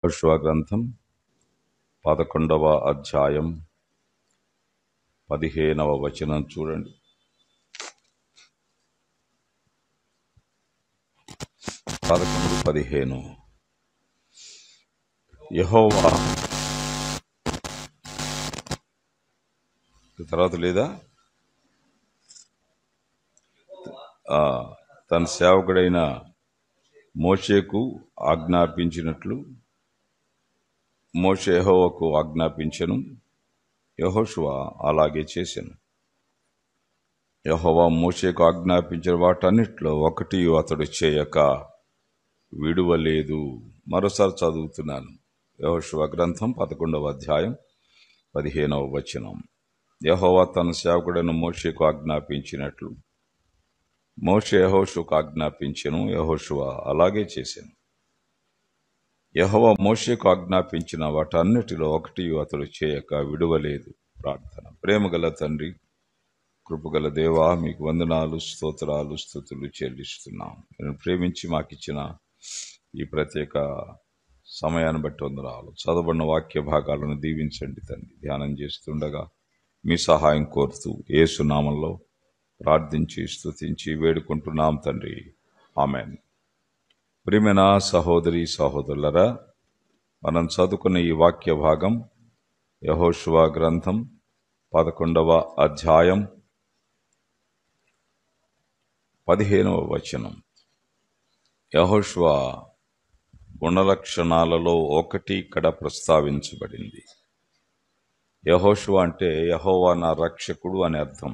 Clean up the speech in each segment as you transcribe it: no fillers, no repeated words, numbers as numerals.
యెహోషువ గ్రంథం 11వ అధ్యాయం 15వ వచనం చూడండి. 11:15 యెహోవా తర్వాత లేదా తన సేవకుడైన మోషేకు ఆజ్ఞాపించినట్లు మోషే యెహోవాకు ఆజ్ఞాపించెను. యెహోషువ అలాగే చేసెను. యెహోవా మోషేకు ఆజ్ఞాపించిన వాటన్నిటిలో ఒకటి అతడు చేయక విడువలేదు. మరోసారి చదువుతున్నాను. యెహోషువ గ్రంథం 11వ అధ్యాయం 15వ వచనం. యెహోవా తన సేవకుడైన మోషేకు ఆజ్ఞాపించినట్లు మోషే యెహోషువకు ఆజ్ఞాపించెను. యెహోషువ అలాగే చేసెను. యెహోవా మోషేకు ఆజ్ఞాపించిన వాటన్నిటిలో ఒకటి అతడు చేయక విడువలేదు. ప్రార్థన. ప్రేమగల తండ్రి, కృపగల దేవా, మీకు వందనాలు, స్తోత్రాలు, స్తుతులు చెల్లిస్తున్నాం. నేను ప్రేమించి మాకిచ్చిన ఈ ప్రత్యేక సమయాన్ని బట్టి వందనాలు. చదవబడిన వాక్య భాగాలను దీవించండి తండ్రి. ధ్యానం చేస్తుండగా మీ సహాయం కోరుతూ యేసు నామంలో ప్రార్థించి స్తుతించి వేడుకుంటున్నాం తండ్రి. ఆమెన్. ప్రియమైన సహోదరి సహోదరులరా, మనం చదువుకున్న ఈ వాక్య భాగం యెహోషువ గ్రంథం 11వ అధ్యాయం 15వ వచనం. యెహోషువ గుణలక్షణాలలో ఒకటి ఇక్కడ ప్రస్తావించబడింది. యెహోషువ అంటే యెహోవా నా రక్షకుడు అని అర్థం.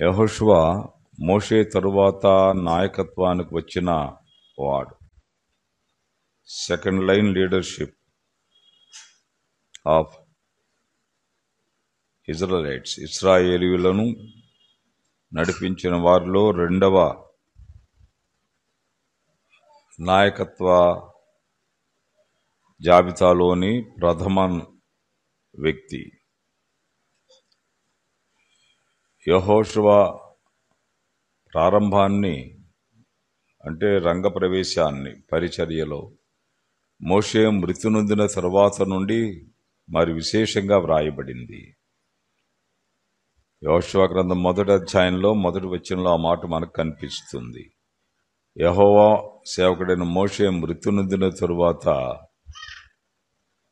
యెహోషువ మోషే తరువాత నాయకత్వానికి వచ్చిన వాడు. Second line leadership of Israelites, ఇశ్రాయేలీయులను నడిపించిన వారిలో రెండవ నాయకత్వ జాబితాలోని ప్రథమ వ్యక్తి. యెహోషువ ప్రారంభాన్ని అంటే రంగప్రవేశాన్ని పరిచర్యలో మోషే మృతి నొందిన తరువాత నుండి మరి విశేషంగా వ్రాయబడింది. యెహోషువ గ్రంథం 1వ అధ్యాయంలో 1వ వచనంలో ఆ మాట మనకు కనిపిస్తుంది. యెహోవా సేవకుడైన మోషే మృతి నొందిన తరువాత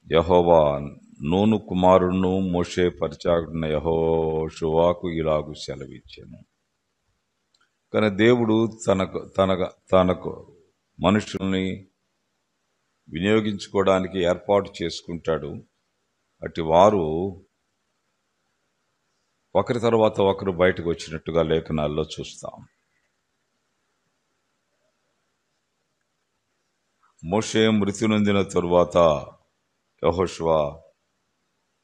యెహోవా నూను కుమారుడును మోషే పరిచారకుడైన యెహోషువకు ఇలాగు సెలవిచ్చెను. కానీ దేవుడు తనకు మనుషుల్ని వినియోగించుకోవడానికి ఏర్పాటు చేసుకుంటాడు. అటు వారు ఒకరి తర్వాత ఒకరు బయటకు వచ్చినట్టుగా లేఖనాల్లో చూస్తాం. మోషే మృతి నొందిన తరువాత యెహోషువ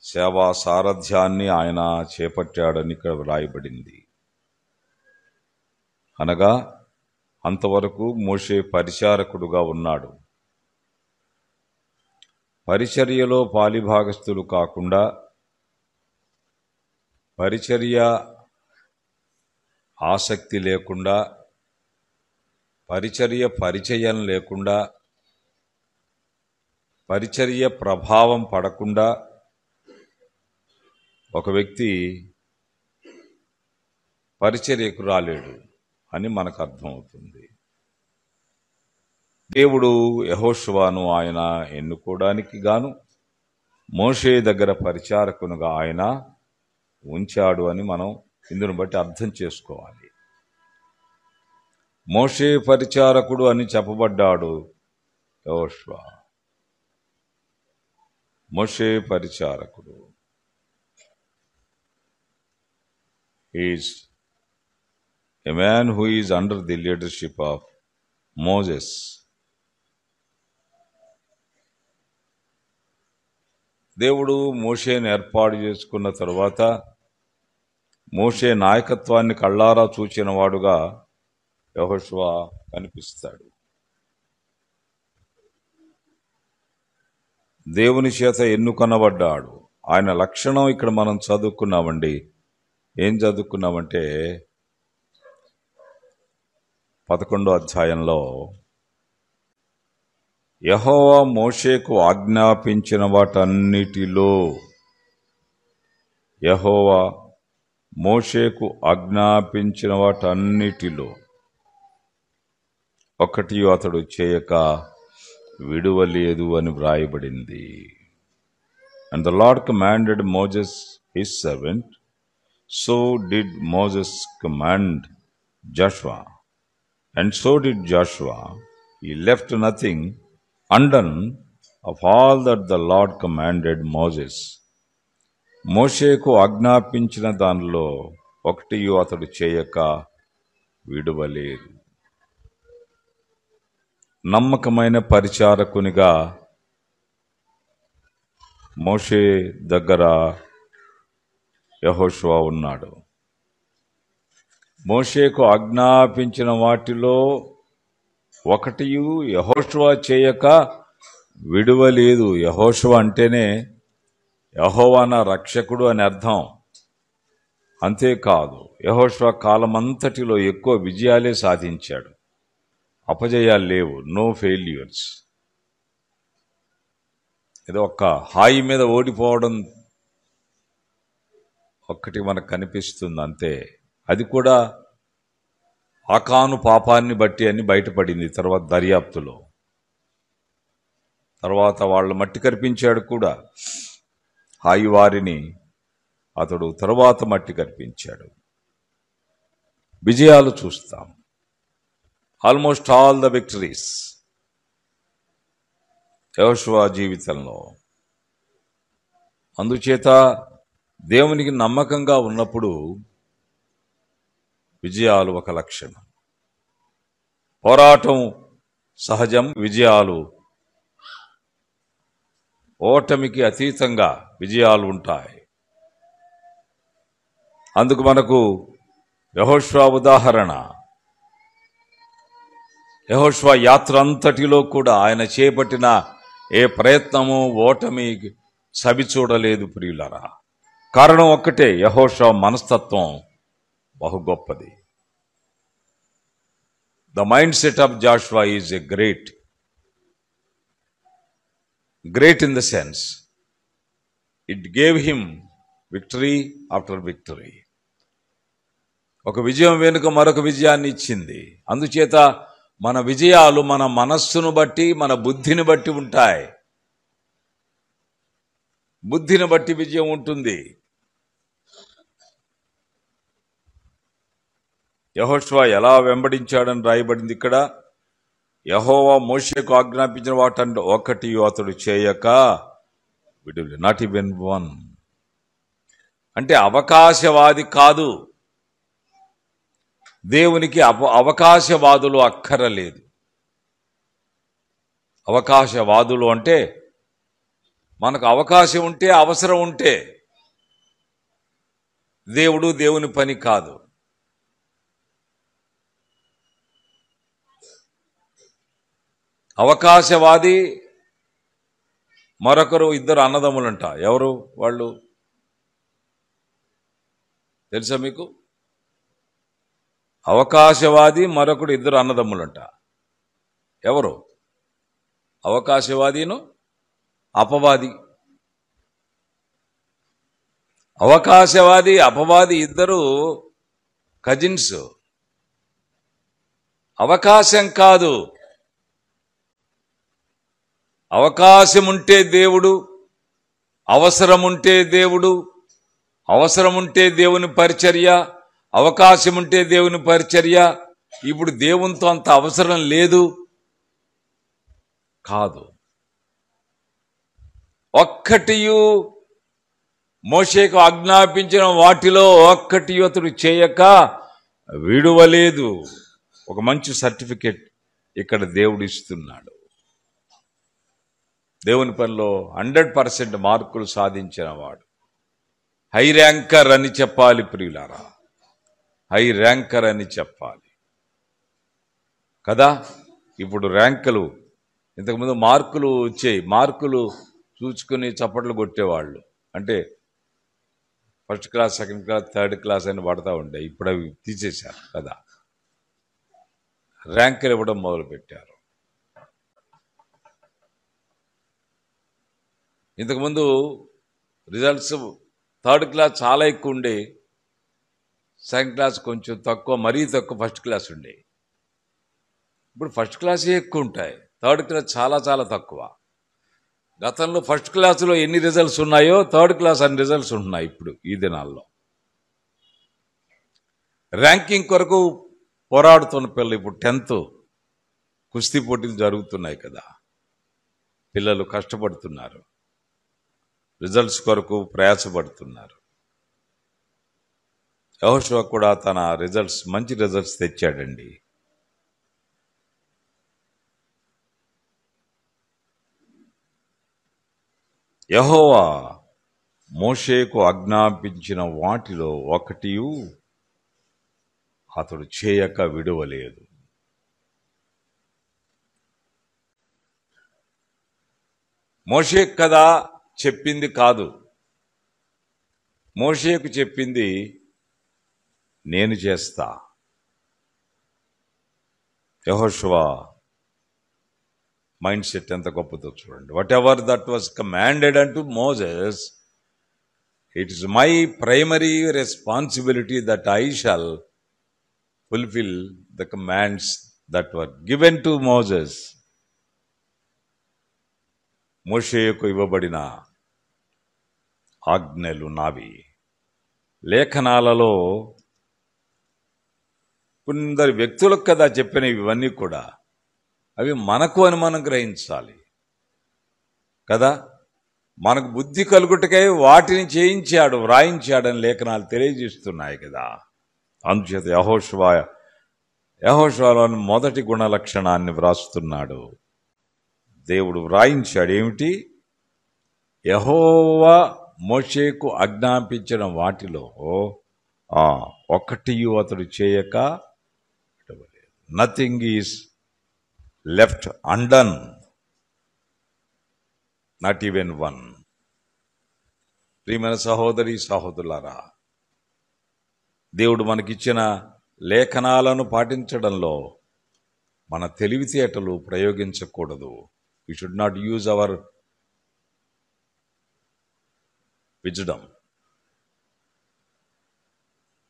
సేవా సారథ్యాన్ని ఆయన చేపట్టాడని ఇక్కడ వ్రాయబడింది. అనగా అంతవరకు మోషే పరిచారకుడుగా ఉన్నాడు. పరిచర్యలో పాలిభాగస్తులు కాకుండా, పరిచర్య ఆసక్తి లేకుండా, పరిచయం లేకుండా, పరిచర్య ప్రభావం పడకుండా ఒక వ్యక్తి పరిచర్యకు రాలేడు అని మనకు అర్థమవుతుంది. దేవుడు యెహోషువను ఆయన ఎన్నుకోవడానికి గాను మోషే దగ్గర పరిచారకునిగా ఆయన ఉంచాడు అని మనం ఇందును బట్టి అర్థం చేసుకోవాలి. మోషే పరిచారకుడు అని చెప్పబడ్డాడు యెహోషువ. మోషే పరిచారకుడు is a man who is under the leadership of Moses. దేవుడు మోషేని ఏర్పాటు చేసుకున్న తరువాత మోషే నాయకత్వాన్ని కళ్ళారా చూచిన వాడుగా యెహోషువ కనిపిస్తాడు. దేవుని చేత ఎన్నుకొనబడ్డాడు. ఆయన లక్షణం ఇక్కడ మనం చదువుకున్నామండి. ఏం చదువుకున్నామంటే 11వ అధ్యాయంలో యెహోవా మోషేకు ఆజ్ఞాపించిన వాటన్నిటిలో యెహోవా మోషేకు ఆజ్ఞాపించిన వాటన్నిటిలో ఒకటి అతడు చేయక విడువలేదు అని వ్రాయబడింది. And the Lord commanded Moses his servant, so did Moses command Joshua, and so did Joshua. He left nothing undone of all that the Lord commanded Moses. మోషేకు ఆజ్ఞాపించిన దానిలో ఒకటి అతడు చేయక విడువలేదు. నమ్మకమైన పరిచారకునిగా మోషే దగ్గర యెహోషువ ఉన్నాడు. మోషేకు ఆజ్ఞాపించిన వాటిలో ఒకటి యెహోషువ చేయక విడువలేదు. యెహోషువ అంటేనే యెహోవా నా రక్షకుడు అని అర్థం. అంతేకాదు, యెహోషువ కాలమంతటిలో ఎక్కువ విజయాలే సాధించాడు. అపజయాలు లేవు, నో ఫెయిల్యూర్స్. ఏదో ఒక్క హాయి మీద ఓడిపోవడం ఒక్కటి మనకు కనిపిస్తుంది అంతే. అది కూడా ఆకాను పాపాన్ని బట్టి అని బయటపడింది తర్వాత దర్యాప్తులో. తర్వాత వాళ్ళు మట్టి కర్పించాడు కూడా. హాయి వారిని అతడు తరువాత మట్టి కర్పించాడు. విజయాలు చూస్తాం. ఆల్మోస్ట్ ఆల్ ద విక్టరీస్ యెహోషువ జీవితంలో. అందుచేత దేవునికి నమ్మకంగా ఉన్నప్పుడు విజయాలు ఒక లక్షణం. పోరాటం సహజం, విజయాలు ఓటమికి అతీతంగా విజయాలు ఉంటాయి. అందుకు మనకు యెహోషువ ఉదాహరణ. యెహోషువ యాత్ర అంతటిలో కూడా ఆయన చేపట్టిన ఏ ప్రయత్నము ఓటమి సవి చూడలేదు ప్రియులరా. కారణం ఒక్కటే, యెహోషువ మనస్తత్వం బహు గొప్పది. The mind set of Jashuva is a great in the sense it gave him victory after victory. ఒక విజయం వెనుక మరొక విజయాన్ని ఇచ్చింది. అందుచేత మన విజయాలు మన మనస్సును బట్టి, మన బుద్ధిని బట్టి ఉంటాయి. బుద్ధిని బట్టి విజయం ఉంటుంది. యెహోషువ ఎలా వెంబడించాడని రాయబడింది ఇక్కడ. యెహోవా మోషేకు ఆజ్ఞాపించిన వాటంటే ఒకటి అతడు చేయక విడువలే. Not even one. అంటే అవకాశవాది కాదు. దేవునికి అవకాశవాదులు అక్కరలేదు. అవకాశవాదులు అంటే మనకు అవకాశం ఉంటే, అవసరం ఉంటే. దేవుడు దేవుని పని కాదు. అవకాశవాది మరొకరు, ఇద్దరు అన్నదమ్ములంట. ఎవరు వాళ్ళు తెలుసా మీకు? అవకాశవాది మరొకడు, ఇద్దరు అన్నదమ్ములంట. ఎవరు? అవకాశవాదిను అపవాది. అవకాశవాది అపవాది ఇద్దరు కజిన్స్. అవకాశం కాదు, అవకాశం ఉంటే దేవుడు, అవసరం ఉంటే దేవుడు, అవసరం ఉంటే దేవుని పరిచర్య, అవకాశం ఉంటే దేవుని పరిచర్య. ఇప్పుడు దేవునితో అంత అవసరం లేదు కాదు. ఒక్కటియు మోషేకు ఆజ్ఞాపించిన వాటిలో ఒక్కటి అతడు చేయక విడువలేదు. ఒక మంచి సర్టిఫికెట్ ఇక్కడ దేవుడు ఇస్తున్నాడు. దేవుని పనిలో 100% మార్కులు సాధించిన వాడు హై ర్యాంకర్ అని చెప్పాలి ప్రియులారా. హై ర్యాంకర్ అని చెప్పాలి కదా. ఇప్పుడు ర్యాంకులు, ఇంతకుముందు మార్కులు వచ్చాయి. మార్కులు చూసుకుని చప్పట్లు కొట్టేవాళ్ళు. అంటే first class, second class, third class అని పడతా ఉండే. ఇప్పుడు అవి తీసేశారు కదా. ర్యాంకులు ఇవ్వడం మొదలుపెట్టారు. ఇంతకుముందు రిజల్ట్స్ థర్డ్ క్లాస్ చాలా ఎక్కువ ఉండే, సెకండ్ క్లాస్ కొంచెం తక్కువ, మరీ తక్కువ ఫస్ట్ క్లాస్ ఉండే. ఇప్పుడు ఫస్ట్ క్లాసే ఎక్కువ ఉంటాయి, థర్డ్ క్లాస్ చాలా చాలా తక్కువ. గతంలో ఫస్ట్ క్లాసులో ఎన్ని రిజల్ట్స్ ఉన్నాయో థర్డ్ క్లాస్ అన్ని రిజల్ట్స్ ఉంటున్నాయి ఇప్పుడు ఈ దినాల్లో. ర్యాంకింగ్ కొరకు పోరాడుతున్న పిల్లలు ఇప్పుడు 10th కుస్తీ పోటీలు జరుగుతున్నాయి కదా, పిల్లలు కష్టపడుతున్నారు, రిజల్ట్స్ కొరకు ప్రయాసపడుతున్నారు. యెహోషువ కూడా తన రిజల్ట్స్ మంచి రిజల్ట్స్ తెచ్చాడండి. యెహోవా మోషేకు ఆజ్ఞాపించిన వాటిలో ఒకటి అతడు చేయక విడువలేదు. మోషే కదా చెప్పింది కాదు, మోషేకు చెప్పింది నేను చేస్తా. యెహోషువ మైండ్ సెట్ ఎంత గొప్పదో చూడండి. Whatever that was commanded అంటు Moses, it is my primary responsibility that I shall fulfill the commands that were given to Moses. మోషేకు ఇవ్వబడిన ఆజ్ఞలు నావి. లేఖనాలలో కొందరు వ్యక్తులకు కదా చెప్పినవి ఇవన్నీ కూడా, అవి మనకు అని మనం గ్రహించాలి కదా. మనకు బుద్ధి కలుగుటకై వాటిని చేయించాడు, వ్రాయించాడని లేఖనాలు తెలియజేస్తున్నాయి కదా. అందుచేత యెహోషువలోని మొదటి గుణ లక్షణాన్ని వ్రాస్తున్నాడు. దేవుడు వ్రాయించాడు ఏమిటి? యెహోవా మోషేకు ఆజ్ఞాపించిన వాటిలో ఒకటి అతడు చేయక nothing is left undone, not even one. ప్రియమైన సహోదరి సహోదరులారా, దేవుడు మనకిచ్చిన లేఖనాలను పాటించడంలో మన తెలివితేటలు ప్రయోగించకూడదు. We should not use our wisdom,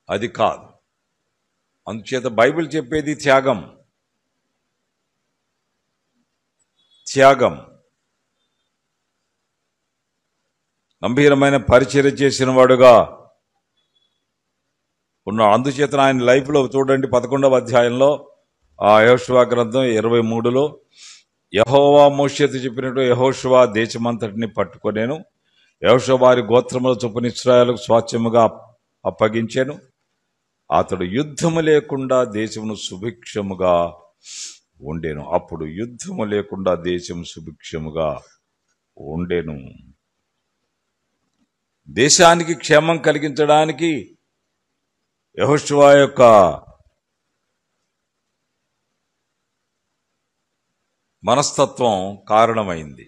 అది కాదు. అందుచేత బైబిల్ చెప్పేది త్యాగం. త్యాగం గంభీరమైన పరిచర్య చేసిన వాడుగా ఉన్నాడు. అందుచేత ఆయన లైఫ్లో చూడండి 11వ అధ్యాయంలో యెహోషువ గ్రంథం 23లో యెహోవా మోషేతో చెప్పినట్టు యెహోషువ దేశమంతటిని పట్టుకొనేను, యెహోషువ వారి గోత్రముల చొప్పున ఇశ్రాయేలుకు స్వాస్థ్యముగా అప్పగించాను. అతడు యుద్ధము లేకుండా దేశమును సుభిక్షముగా ఉండెను. అప్పుడు యుద్ధము లేకుండా దేశం సుభిక్షముగా ఉండెను. దేశానికి క్షేమం కలిగించడానికి యెహోషువ యొక్క మనస్తత్వం కారణమైంది.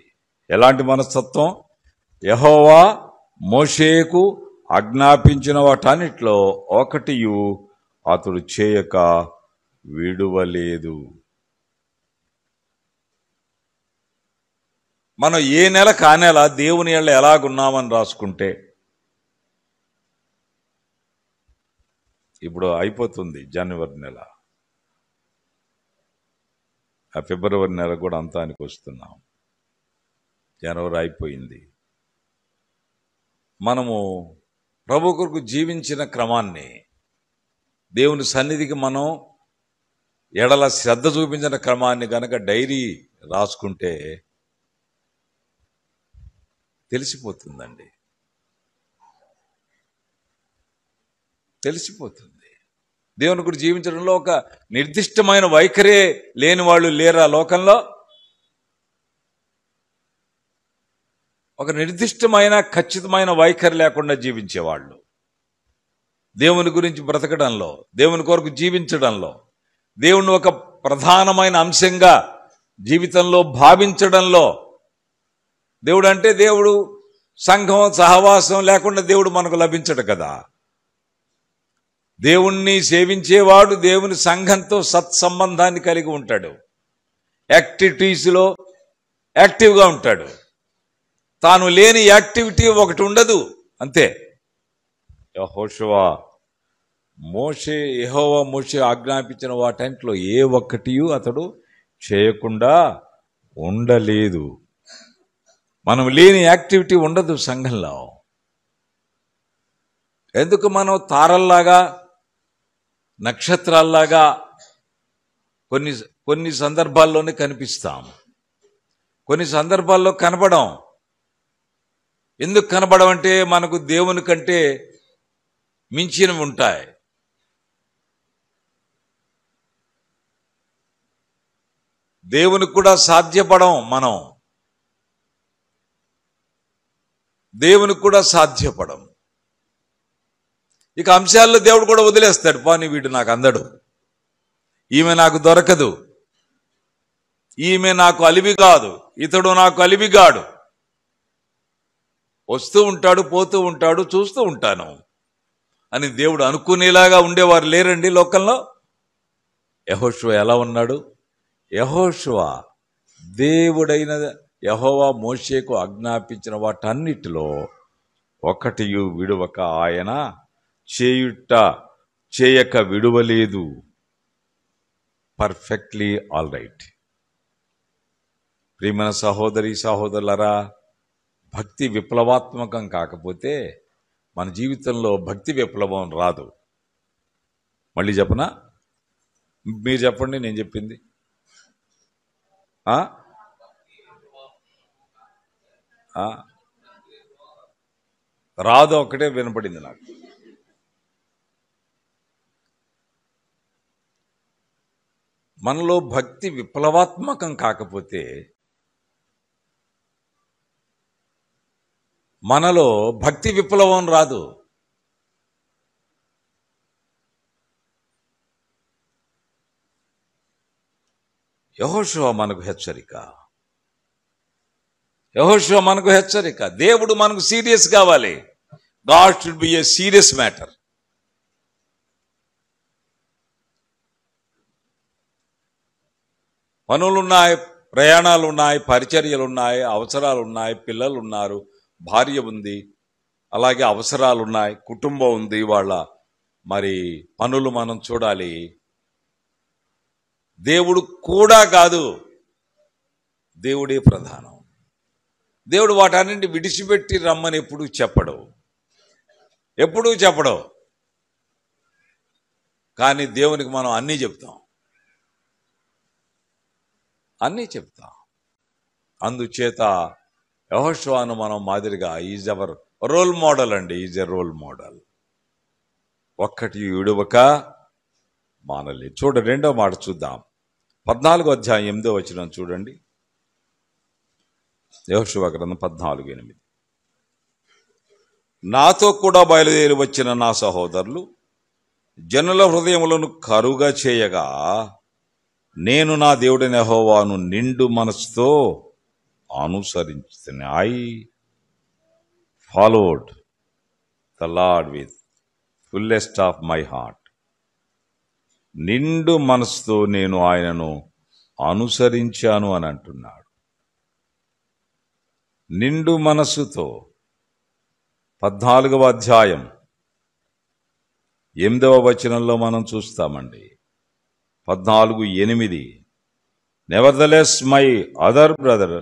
ఎలాంటి మనస్తత్వం? యెహోవా మోషేకు ఆజ్ఞాపించిన వాటన్నిటిలో ఒకటి అతడు చేయక విడువలేదు. మనం ఏ నెల కానెల దేవుని ఎళ్ళ ఎలాగున్నామని రాసుకుంటే, ఇప్పుడు అయిపోతుంది జనవరి నెల, ఆ ఫిబ్రవరి నెల కూడా అంతానికి వస్తున్నాం. జనవరి అయిపోయింది. మనము ప్రభు కొరకు జీవించిన క్రమాన్ని, దేవుని సన్నిధికి మనం ఎడల శ్రద్ధ చూపించిన క్రమాన్ని గనక డైరీ రాసుకుంటే తెలిసిపోతుందండి, తెలిసిపోతుంది. దేవుని గురించి జీవించడంలో ఒక నిర్దిష్టమైన వైఖరే లేని వాళ్ళు లేరా లోకంలో? ఒక నిర్దిష్టమైన ఖచ్చితమైన వైఖరి లేకుండా జీవించేవాళ్ళు, దేవుని గురించి బ్రతకడంలో, దేవుని కొరకు జీవించడంలో, దేవుని ఒక ప్రధానమైన అంశంగా జీవితంలో భావించడంలో. దేవుడు అంటే దేవుడు సంఘం సహవాసం లేకుండా దేవుడు మనకు లభించడు కదా. దేవుణ్ణి సేవించేవాడు దేవుని సంఘంతో సత్సంబంధాన్ని కలిగి ఉంటాడు, యాక్టివిటీస్లో యాక్టివ్గా ఉంటాడు. తాను లేని యాక్టివిటీ ఒకటి ఉండదు, అంతే. యెహోషువ యెహోవా మోషే ఆజ్ఞాపించిన వాటంట్లో ఏ ఒక్కటి అతడు చేయకుండా ఉండలేదు. మనం లేని యాక్టివిటీ ఉండదు సంఘంలో. ఎందుకు మనం తారల్లాగా నక్షత్రాల్లాగా కొన్ని సందర్భాల్లోనే కనిపిస్తాం, కొన్ని సందర్భాల్లో కనబడం. ఎందుకు కనబడమంటే మనకు దేవుని కంటే మించినవి ఉంటాయి. దేవునికి కూడా సాధ్యపడం, మనం దేవునికి కూడా సాధ్యపడం. ఇక అంశాల్లో దేవుడు కూడా వదిలేస్తాడు, పాని వీడు నాకు అందడు, ఈమె నాకు దొరకదు, ఈమె నాకు అలివి కాదు, ఇతడు నాకు అలివిగాడు. వస్తూ ఉంటాడు, పోతూ ఉంటాడు, చూస్తూ ఉంటాను అని దేవుడు అనుకునేలాగా ఉండేవారు లేరండి లోకంలో. యెహోషువ ఎలా ఉన్నాడు? యెహోషువ దేవుడైన యెహోవా మోషేకు ఆజ్ఞాపించిన వాటన్నిటిలో ఒకటి విడువక ఆయన చేయక విడువలేదు. Perfectly all right. ప్రియమైన సహోదరి సహోదరులరా, భక్తి విప్లవాత్మకం కాకపోతే మన జీవితంలో భక్తి విప్లవం రాదు. మళ్ళీ చెప్పనా? మీరు చెప్పండి, నేను చెప్పింది. రాదు ఒక్కటే వినపడింది నాకు. మనలో భక్తి విప్లవాత్మకం కాకపోతే మనలో భక్తి విప్లవం రాదు. యెహోషువ మనకు హెచ్చరిక, యెహోషువ మనకు హెచ్చరిక. దేవుడు మనకు సీరియస్ కావాలి. God should be a serious matter. పనులున్నాయి, ప్రయాణాలున్నాయి, పరిచర్యలున్నాయి, అవసరాలున్నాయి, పిల్లలున్నారు, భార్య ఉంది, అలాగే అవసరాలున్నాయి, కుటుంబం ఉంది, వాళ్ళ మరి పనులు మనం చూడాలి. దేవుడు కూడా కాదు, దేవుడే ప్రధానం. దేవుడు వాటన్నింటి విడిచిపెట్టి రమ్మని ఎప్పుడూ చెప్పడు. కానీ దేవునికి మనం అన్నీ చెప్తాం. అందుచేత యెహోషువను మనం మాదిరిగా, ఈజ్ అవర్ రోల్ మోడల్ అండి, ఈజ్ ఎ రోల్ మోడల్. ఒక్కటి విడువక మానలే. చూడండి, రెండో మాట చూద్దాం. 14వ అధ్యాయం 8వ వచనం చూడండి. యెహోషువ గ్రంథం 14:8. నాతో కూడా బయలుదేరి వచ్చిన నా సహోదరులు జనుల హృదయములను కరుగా చేయగా నేను నా దేవుడైన యెహోవాను నిండు మనసుతో అనుసరించిన. I followed the lord with fullest of my heart. నిండు మనసుతో నేను ఆయనను అనుసరించాను అని అంటున్నాడు. నిండు మనసుతో. 14వ అధ్యాయం 8వ వచనంలో మనం చూస్తామండి. 14:8. Nevertheless, my other brother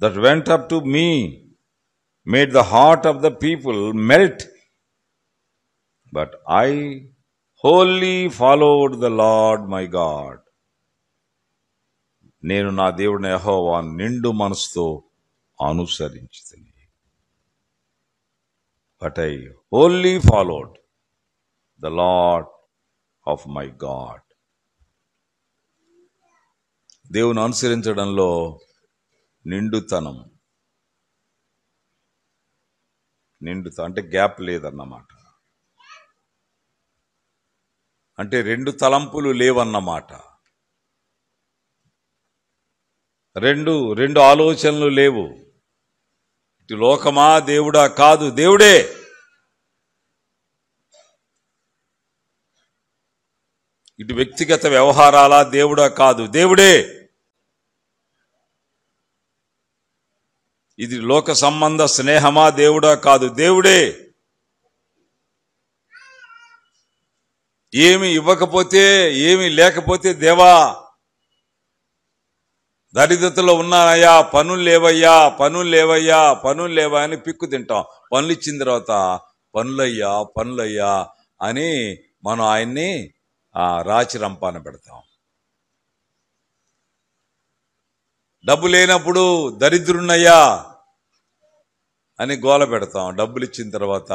that went up to me made the heart of the people melt, but I wholly followed the Lord my God. నేను నా దేవుని యెహోవాను నిండు మనసుతో అనుసరించితిని. But I wholly followed the Lord of my God. దేవుని అనుసరించడంలో నిండుతనం అంటే gap లేదన్నమాట. అంటే రెండు తలంపులు లేవన్నమాట. రెండు ఆలోచనలు లేవు. ఇటు లోకమా దేవుడా? కాదు, దేవుడే. ఇటు వ్యక్తిగత వ్యవహారాలా? దేవుడా? కాదు, దేవుడే. ఇది లోక సంబంధ స్నేహమా దేవుడా? కాదు, దేవుడే. ఏమి ఇవ్వకపోతే, ఏమి లేకపోతే, దేవా దరిద్రతలో ఉన్నానయ్యా, పనులు లేవయ్యా, పనులు లేవయ్యా, పనులు లేవా అని పిక్కు తింటాం. పనులు ఇచ్చిన తర్వాత పనులయ్యా, పనులయ్యా అని మనం ఆయన్ని రాచి రంపాన పెడతాం. డబ్బు లేనప్పుడు దరిద్రున్నయ్యా అని గోల పెడతాం. డబ్బులు ఇచ్చిన తర్వాత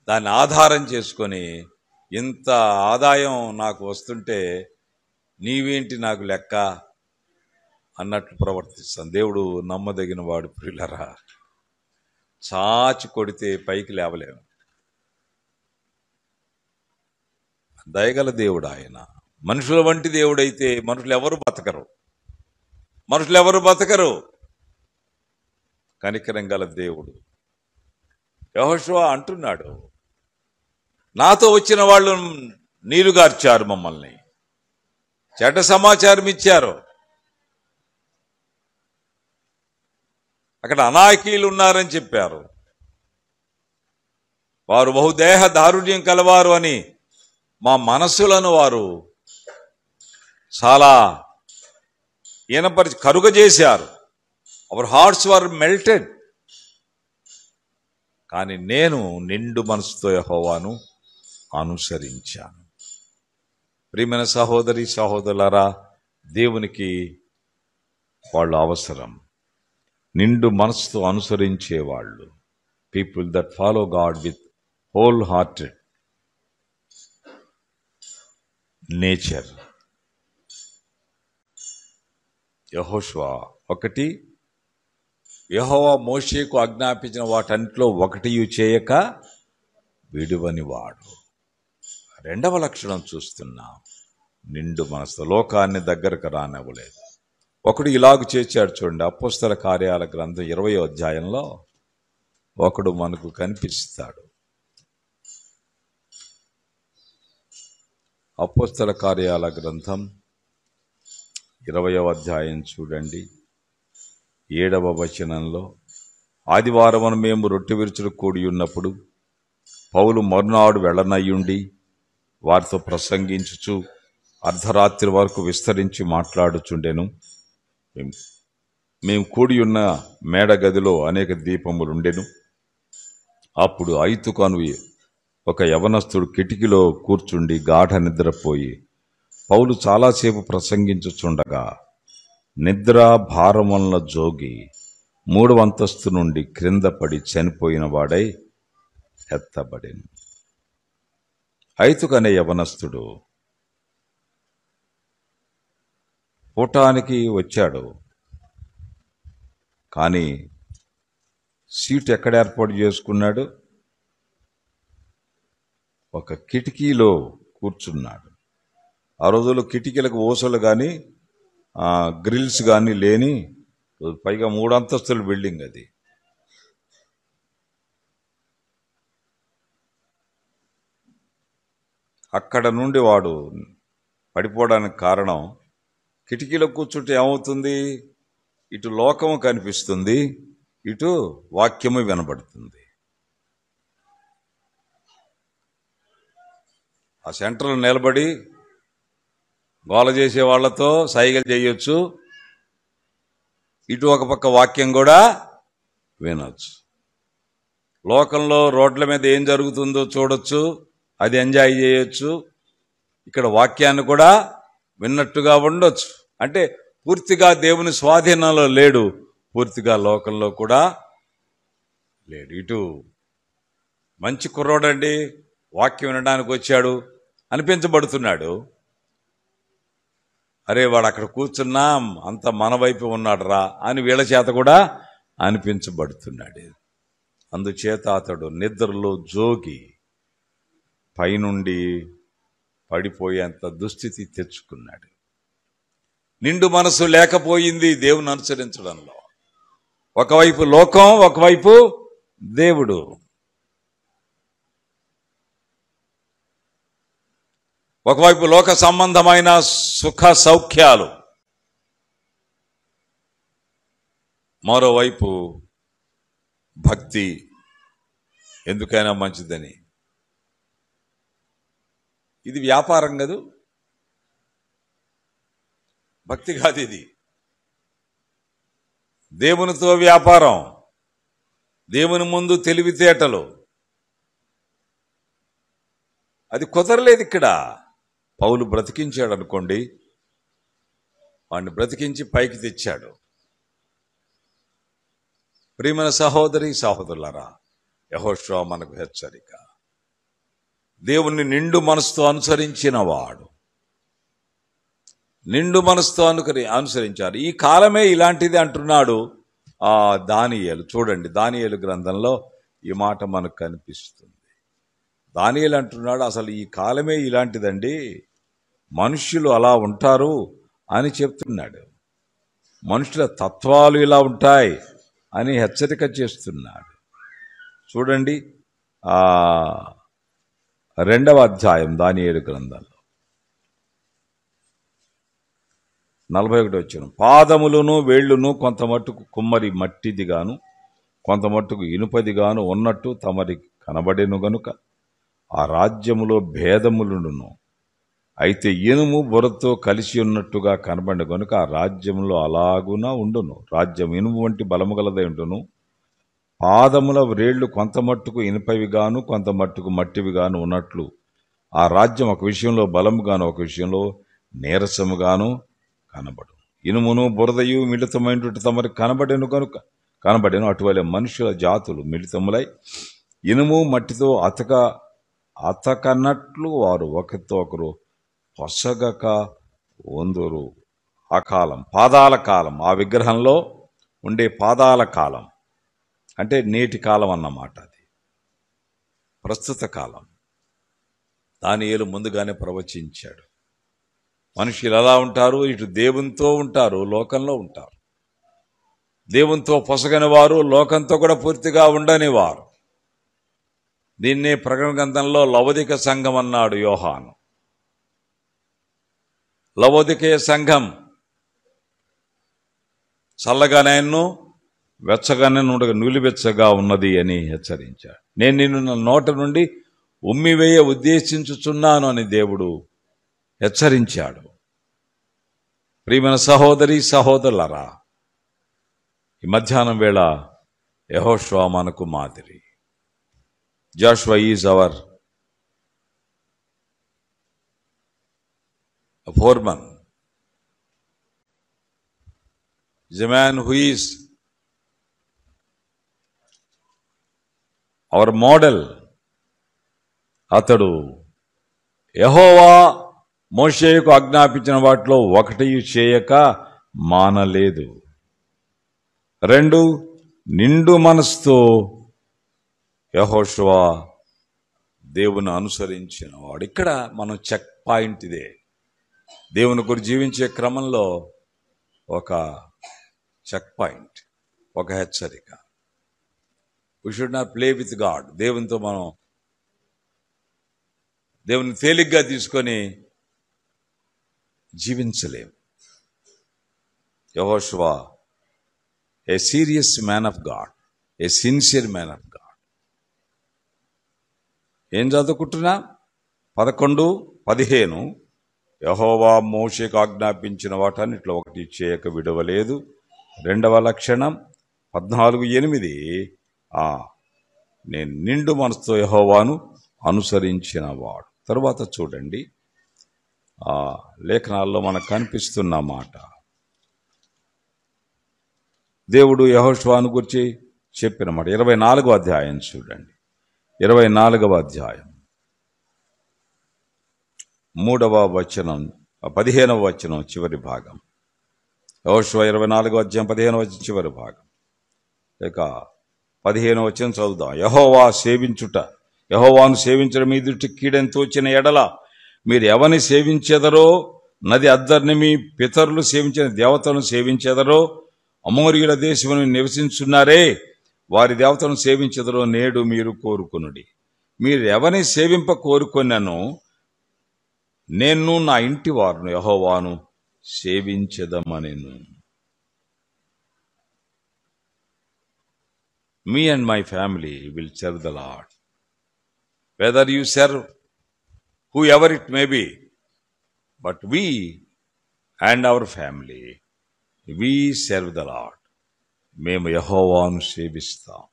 దాన్ని ఆధారం చేసుకొని ఇంత ఆదాయం నాకు వస్తుంటే నీవేంటి నాకు లెక్క అన్నట్లు ప్రవర్తిస్తాం. దేవుడు నమ్మదగిన వాడు ప్రియులారా. చాచి కొడితే పైకి లేవలేము. దయగల దేవుడు ఆయన. మనుషుల వంటి దేవుడైతే మనుషులు ఎవరు బతకరు. కనికరం గల దేవుడు. యెహోషువ అంటున్నాడు, నాతో వచ్చిన వాళ్ళు నీరుగార్చారు, మమ్మల్ని చెడ్డ సమాచారం ఇచ్చారు. అక్కడ అనాయకీయులు ఉన్నారని చెప్పారు. వారు బహుదేహ దారుణ్యం కలవారు అని మా మనస్సులను వారు చాలా ఈనపరిచి కరుగజేశారు. Our hearts were melted. కానీ నేను నిండు మనసుతో యెహోవాను అనుసరించాను. ప్రియమైన సహోదరి సహోదరులారా, దేవునికి వాళ్ళు అవసరం. నిండు మనసుతో అనుసరించేవాళ్ళు, people that follow God with whole hearted nature. యెహోషువ 1, యెహోవా మోషేకు ఆజ్ఞాపించిన వాటన్నిటిలో ఒకటి చేయక విడువని వాడు. రెండవ లక్షణం చూస్తున్నాం, నిండు మనసు. లోకాన్ని దగ్గరకు రానివ్వలేదు. ఒకడు ఇలాగు చేశాడు. చూడండి, అపోస్తల కార్యాల గ్రంథం 20వ అధ్యాయంలో ఒకడు మనకు కనిపిస్తాడు. అపోస్తల కార్యాల గ్రంథం 20వ అధ్యాయం చూడండి, 7వ వచనంలో, ఆదివారం మేము రొట్టె విరుచులు కూడి ఉన్నప్పుడు పౌలు మరునాడు వెళ్ళనయ్యుండి వారితో ప్రసంగించుచు అర్ధరాత్రి వరకు విస్తరించి మాట్లాడుచుండెను. మేము కూడి ఉన్న మేడ గదిలో అనేక దీపములుండెను. అప్పుడు ఐతుకు అను ఒక యవనస్తుడు కిటికీలో కూర్చుండి గాఢ నిద్రపోయి పౌలు చాలాసేపు ప్రసంగించుచుండగా నిద్రా భారం వలన జోగి 3వ అంతస్తు నుండి క్రింద పడి చనిపోయిన వాడై ఎత్తబడెను. ఐతుకు అనే యవనస్తుడు పూటానికి వచ్చాడు. కానీ సీటు ఎక్కడ ఏర్పాటు చేసుకున్నాడు? ఒక కిటికీలో కూర్చున్నాడు. ఆ రోజుల్లో కిటికీలకు ఓసలు కానీ గ్రిల్స్ కానీ లేని, పైగా 3 అంతస్తుల బిల్డింగ్ అది. అక్కడ నుండి వాడు పడిపోవడానికి కారణం, కిటికీలో కూర్చుంటే ఏమవుతుంది? ఇటు లోకము కనిపిస్తుంది, ఇటు వాక్యము వినబడుతుంది. ఆ సెంటర్లో నిలబడి గోల చేసే వాళ్లతో సైగలు చేయొచ్చు, ఇటు ఒక పక్క వాక్యం కూడా వినొచ్చు. లోకంలో రోడ్ల మీద ఏం జరుగుతుందో చూడొచ్చు, అది ఎంజాయ్ చేయొచ్చు. ఇక్కడ వాక్యాన్ని కూడా విన్నట్టుగా ఉండొచ్చు. అంటే పూర్తిగా దేవుని స్వాధీనంలో లేడు, పూర్తిగా లోకంలో కూడా లేడు. ఇటు మంచి కుర్రోడండి, వాక్యం వినడానికి వచ్చాడు అనిపించబడుతున్నాడు. అరే వాడు అక్కడ కూర్చున్నా అంత మన వైపు ఉన్నాడు రా అని వీళ్ళ చేత కూడా అనిపించబడుతున్నాడు. అందుచేత అతడు నిద్రలో జోగి పైనుండి పడిపోయేంత దుస్థితి తెచ్చుకున్నాడు. నిండు మనసు లేకపోయింది దేవుని అనుసరించడంలో. ఒకవైపు లోకం, ఒకవైపు దేవుడు. ఒకవైపు లోక సంబంధమైన సుఖ సౌఖ్యాలు, మరోవైపు భక్తి ఎందుకైనా మంచిదని. ఇది వ్యాపారం కాదు, భక్తి కాదు, ఇది దేవునితో వ్యాపారం, దేవుని ముందు తెలివితేటలు. అది కుదరలేదు ఇక్కడ. పౌలు బ్రతికించాడు అనుకోండి, వాడిని బ్రతికించి పైకి తెచ్చాడు. ప్రియమైన సహోదరి సహోదరులారా, యెహోషువ మనకు హెచ్చరిక. దేవుణ్ణి నిండు మనసుతో అనుసరించిన వాడు, నిండు మనసుతో అనుసరించారు. ఈ కాలమే ఇలాంటిది అంటున్నాడు దానియేలు. చూడండి, దానియేలు గ్రంథంలో ఈ మాట మనకు కనిపిస్తుంది. దానియేలు అంటున్నాడు, అసలు ఈ కాలమే ఇలాంటిదండి, మనుష్యులు అలా ఉంటారు అని చెప్తున్నాడు. మనుషుల తత్వాలు ఇలా ఉంటాయి అని హెచ్చరిక చేస్తున్నాడు. చూడండి 2వ అధ్యాయం దానియేలు గ్రంథంలో 41వ వచనం. పాదములను వేళ్లును కొంత మట్టుకు కుమ్మరి మట్టిదిగాను కొంత మట్టుకు ఇనుపదిగాను ఉన్నట్టు తమరికి కనబడెను గనుక ఆ రాజ్యములో భేదములును, అయితే ఇనుము బురతో కలిసి ఉన్నట్టుగా కనబడి గనుక ఆ రాజ్యంలో అలాగున ఉండును. రాజ్యం ఇనుము వంటి బలము గలదై ఉండును. పాదముల వ్రేళ్లు కొంత మట్టుకు ఇనుపవిగాను కొంత మట్టుకు మట్టివిగాను ఉన్నట్లు ఆ రాజ్యం ఒక విషయంలో బలముగాను ఒక విషయంలో నీరసముగాను కనబడు. ఇనుమును బురదయు మిళితమైనట్టు తమరికి కనబడెను. అటువలే మనుషుల జాతులు మిళితములై ఇనుము మట్టితో అతకన్నట్లు వారు ఒకరితో ఒకరు పొసగక వందురు. ఆ కాలం పాదాల కాలం, ఆ విగ్రహంలో ఉండే పాదాల కాలం అంటే నేటి కాలం అన్నమాట. అది ప్రస్తుత కాలం. దానియేలు ముందుగానే ప్రవచించాడు. మనుషులు ఎలా ఉంటారు? ఇటు దేవునితో ఉంటారు, లోకంలో ఉంటారు. దేవునితో పొసగని వారు, లోకంతో కూడా పూర్తిగా ఉండని వారు. దీన్నే ప్రకటన గ్రంథంలో లవోదిక సంఘం అన్నాడు యోహాను. లవోదికేయ సంఘం చల్లగానైను వెచ్చగానే నులివెచ్చగా ఉన్నది అని హెచ్చరించాడు. నేను నిన్ను నా నోట నుండి ఉమ్మివేయ ఉద్దేశించుచున్నాను అని దేవుడు హెచ్చరించాడు. ప్రియమైన సహోదరి సహోదరులారా, ఈ మధ్యాహ్నం వేళ యెహోషువ మనకు మాదిరి. Joshua is our foreman, is a man who is our model. అతడు యెహోవా మోషేకు ఆజ్ఞాపించిన వాటిలో ఒకటి చేయక మానలేదు. 2 నిండు మనసుతో యెహోషువ దేవుని అనుసరించిన వాడు. ఇక్కడ మనం చెక్ పాయింట్ ఇదే. దేవుని గురించి జీవించే క్రమంలో ఒక చెక్ పాయింట్, ఒక హెచ్చరిక. We should not play with God. దేవునితో మనం దేవుని తేలిగ్గా తీసుకొని జీవించలేం. యెహోషువ ఏ serious man of God, A sincere man of God. ఏం చదువుకుంటున్నా? 11-15 యెహోవా మోషేకు ఆజ్ఞాపించిన వాటన్నిటిలో ఒకటి చేయక విడవలేదు. 2వ లక్షణం 14:8 నేను నిండు మనసుతో యెహోవాను అనుసరించిన వాడు. తరువాత చూడండి, లేఖనాల్లో మనకు కనిపిస్తున్న మాట. దేవుడు యెహోషువను గురించి చెప్పిన మాట 24వ అధ్యాయం చూడండి. 24వ అధ్యాయం 3వ వచనం 15వ వచనం చివరి భాగం. యెహోషువ 24వ అధ్యాయం 15వ వచనం చివరి భాగం. ఇక 15వ వచనం చదువుదాం. యెహోవాను సేవించడం మీ దృష్టి కీడని తోచిన ఎడల మీరు ఎవరిని సేవించెదరో, నది అద్దరిని మీ పితరులు సేవించిన దేవతలను సేవించెదరో, అమోరీయుల దేశమును నివసించున్నారే వారి దేవతలను సేవించెదరో నేడు మీరు కోరుకొనుడి. మీరు ఎవరిని సేవింప కోరుకొనను, నేను నా ఇంటి వారును యెహోవాను సేవించెదమనెను. Me and my family will serve the Lord. Whether you serve whoever it may be, but we and our family, we serve the Lord. మేము యెహోవాను సేవిస్తాం.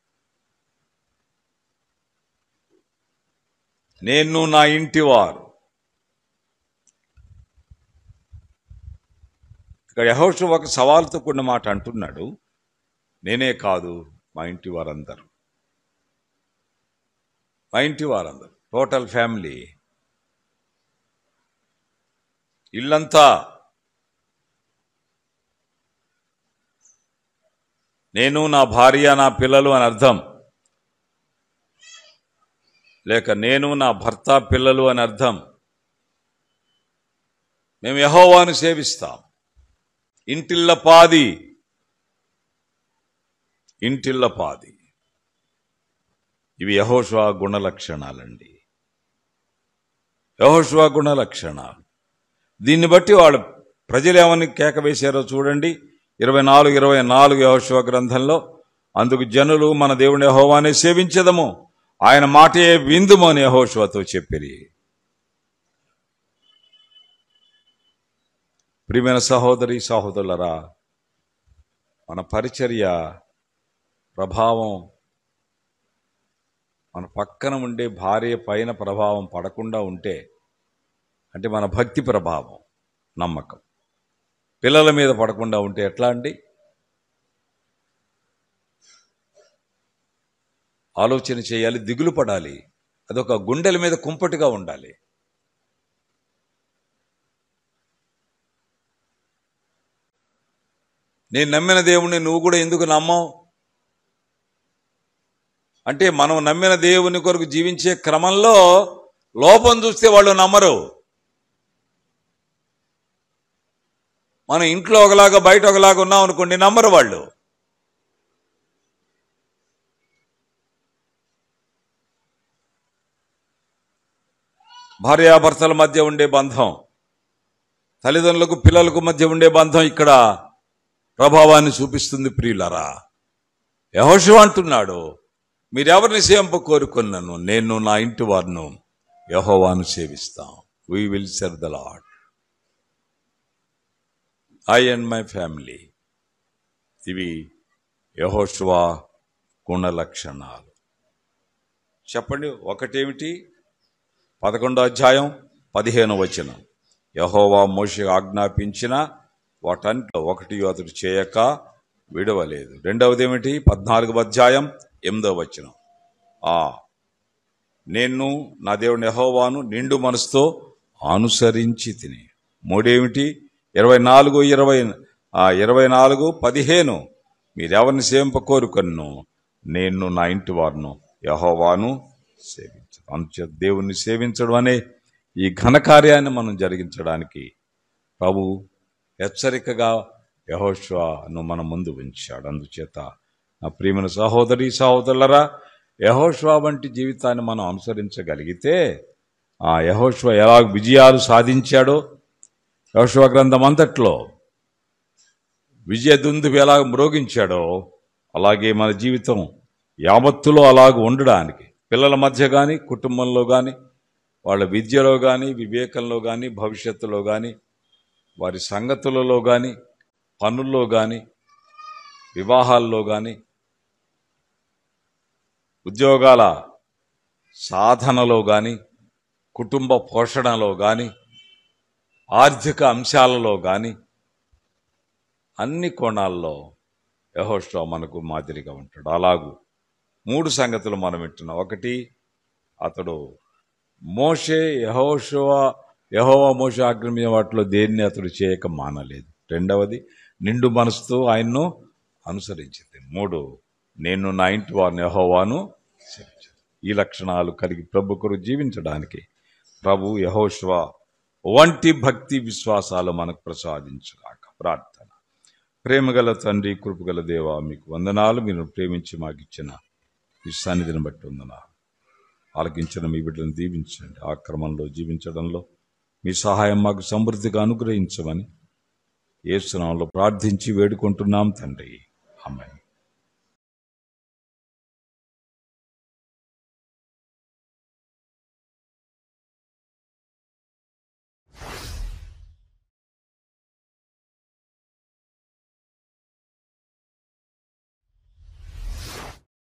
నేను నా ఇంటి వారు. ఇక్కడ యెహోషువ ఒక సవాలుతో కూడిన మాట అంటున్నాడు. నేనే కాదు, మా ఇంటి వారందరూ, టోటల్ ఫ్యామిలీ, ఇల్లంతా. నేను, నా భార్య, నా పిల్లలు అని అర్థం, లేక నేను, నా భర్త, పిల్లలు అని అర్థం. మేము యెహోవాను సేవిస్తాం. ఇంటిల్ల పాది, ఇవి యెహోషువ గుణలక్షణాలండి. యెహోషువ గుణలక్షణాలు. దీన్ని బట్టి వాళ్ళ ప్రజలు ఏమని కేక వేశారో చూడండి. 24 యెహోషువ గ్రంథంలో, అందుకు జనులు మన దేవుని యెహోవానే సేవించెదము, ఆయన మాటే విందుము అని యెహోషువతో చెప్పిరి. ప్రియమైన సహోదరి సహోదరులరా, మన పరిచర్య ప్రభావం, మన పక్కన ఉండే భార్య పైన ప్రభావం పడకుండా ఉంటే, అంటే మన భక్తి ప్రభావం, నమ్మకం పిల్లల మీద పడకుండా ఉంటే ఎట్లా అండి? ఆలోచన చేయాలి, దిగులు పడాలి. అదొక గుండెల మీద కుంపటిగా ఉండాలి. నేను నమ్మిన దేవుణ్ణి నువ్వు కూడా ఎందుకు నమ్మవు అంటే, మనం నమ్మిన దేవుని కొరకు జీవించే క్రమంలో లోపం చూస్తే వాళ్ళు నమ్మరు. మనం ఇంట్లో ఒకలాగా బయట ఒకలాగా ఉన్నాం అనుకోండి, నమ్మరు వాళ్ళు. భార్యాభర్తల మధ్య ఉండే బంధం, తల్లిదండ్రులకు పిల్లలకు మధ్య ఉండే బంధం ఇక్కడ ప్రభావాన్ని చూపిస్తుంది. ప్రియులరా, యెహోషువ అంటున్నాడు, మీరెవరిని సేవింప కోరుకున్నాను, నేను నా ఇంటి వారిను యెహోవాను సేవిస్తాం. We will serve the Lord. I and my family. ఇవి యెహోషువ గుణ లక్షణాలు. చెప్పండి, ఒకటేమిటి? 11వ అధ్యాయం 15వ వచనం. యెహోవా మోషేకు ఆజ్ఞాపించిన వాటంట్లో ఒకటి అతడు చేయక విడవలేదు. రెండవది ఏమిటి? 14వ అధ్యాయం 8వ వచనం. నేను నా దేవుని యెహోవాను నిండు మనసుతో అనుసరించి తిని. మూడేమిటి? 24:15 మీరెవరిని సేవింప కోరుకొను, నేను నా ఇంటి వారును యెహోవాను సేవించను. అందుచేత దేవుణ్ణి సేవించడం అనే ఈ ఘనకార్యాన్ని మనం జరిగించడానికి ప్రభు హెచ్చరికగా యెహోషువను మన ముందు ఉంచాడు. అందుచేత నా ప్రియమైన సహోదరి సహోదరులరా, యెహోషువ వంటి జీవితాన్ని మనం అనుసరించగలిగితే, యెహోషువ ఎలా విజయాలు సాధించాడో, యెహోషువ గ్రంథం అంతట్లో విజయ దుందుబి ఎలా మ్రోగించాడో, అలాగే మన జీవితం యావత్తులో అలాగ ఉండడానికి, పిల్లల మధ్య కానీ, కుటుంబంలో కానీ, వాళ్ళ విద్యలో కానీ, వివేకంలో కానీ, భవిష్యత్తులో కానీ, వారి సంగతులలో కానీ, పనుల్లో కానీ, వివాహాల్లో కానీ, ఉద్యోగాల సాధనలో కానీ, కుటుంబ పోషణలో కానీ, ఆర్థిక అంశాలలో కానీ, అన్ని కోణాల్లో యెహోషువ మనకు మాదిరిగా ఉంటాడు. అలాగూ 3 సంగతులు మనం వింటున్నాం. ఒకటి, అతడు యెహోవా మోషే ఆజ్ఞాపించిన వాటిలో దేన్ని అతడు చేయక మానలేదు. రెండవది, నిండు మనసుతో ఆయన్ను అనుసరించింది. 3, నేను నా ఇంటి వారిని యెహోవాను సేవించాను. ఈ లక్షణాలు కలిగి ప్రభు కొరకు జీవించడానికి ప్రభు యెహోషువ వంటి భక్తి విశ్వాసాలు మనకు ప్రసాదించుగాక. ప్రార్థన. ప్రేమగల తండ్రి, కృపగల దేవా, మీకు వందనాలు. మీరు ప్రేమించి మాకు ఇచ్చిన ఈ సన్నిధిని బట్టి వందనాలు. ఆలకించిన మీ బిడ్డలను దీవించండి. ఆ క్రమంలో జీవించడంలో మీ సహాయం మాకు సమృద్ధిగా అనుగ్రహించమని యేసు నామములో ప్రార్థించి వేడుకుంటున్నాం తండ్రి. ఆమేన్.